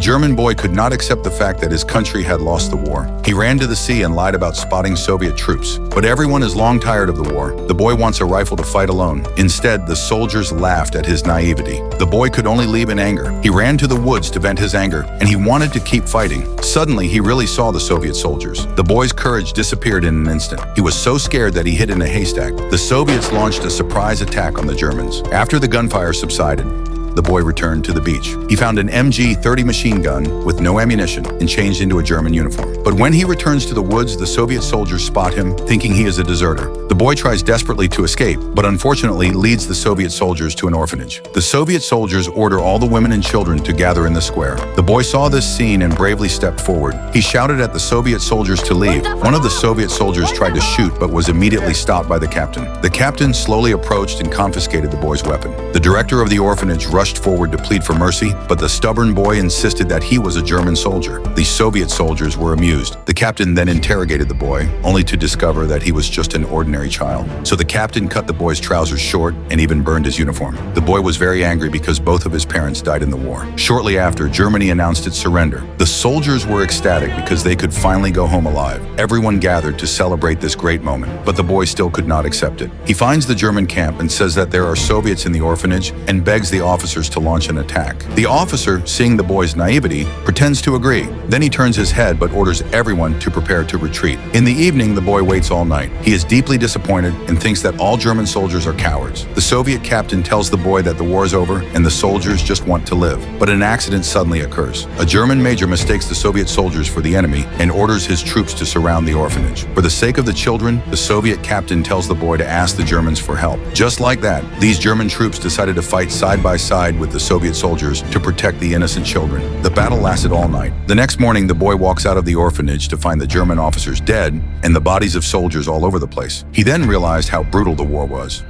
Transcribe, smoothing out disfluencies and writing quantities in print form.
German boy could not accept the fact that his country had lost the war. He ran to the sea and lied about spotting Soviet troops. But everyone is long tired of the war. The boy wants a rifle to fight alone. Instead, the soldiers laughed at his naivety. The boy could only leave in anger. He ran to the woods to vent his anger, and he wanted to keep fighting. Suddenly, he really saw the Soviet soldiers. The boy's courage disappeared in an instant. He was so scared that he hid in a haystack. The Soviets launched a surprise attack on the Germans. After the gunfire subsided, the boy returned to the beach. He found an MG-30 machine gun with no ammunition and changed into a German uniform. But when he returns to the woods, the Soviet soldiers spot him, thinking he is a deserter. The boy tries desperately to escape, but unfortunately leads the Soviet soldiers to an orphanage. The Soviet soldiers order all the women and children to gather in the square. The boy saw this scene and bravely stepped forward. He shouted at the Soviet soldiers to leave. One of the Soviet soldiers tried to shoot, but was immediately stopped by the captain. The captain slowly approached and confiscated the boy's weapon. The director of the orphanage rushed forward to plead for mercy, but the stubborn boy insisted that he was a German soldier. The Soviet soldiers were amused. The captain then interrogated the boy, only to discover that he was just an ordinary child. So the captain cut the boy's trousers short and even burned his uniform. The boy was very angry because both of his parents died in the war. Shortly after, Germany announced its surrender. The soldiers were ecstatic because they could finally go home alive. Everyone gathered to celebrate this great moment, but the boy still could not accept it. He finds the German camp and says that there are Soviets in the orphanage and begs the officers to launch an attack. The officer, seeing the boy's naivety, pretends to agree. Then he turns his head but orders everyone to prepare to retreat. In the evening, the boy waits all night. He is deeply disappointed and thinks that all German soldiers are cowards. The Soviet captain tells the boy that the war is over and the soldiers just want to live. But an accident suddenly occurs. A German major mistakes the Soviet soldiers for the enemy and orders his troops to surround the orphanage. For the sake of the children, the Soviet captain tells the boy to ask the Germans for help. Just like that, these German troops decided to fight side by side with the Soviet soldiers to protect the innocent children. The battle lasted all night. The next morning, the boy walks out of the orphanage to find the German officers dead and the bodies of soldiers all over the place. He then realized how brutal the war was.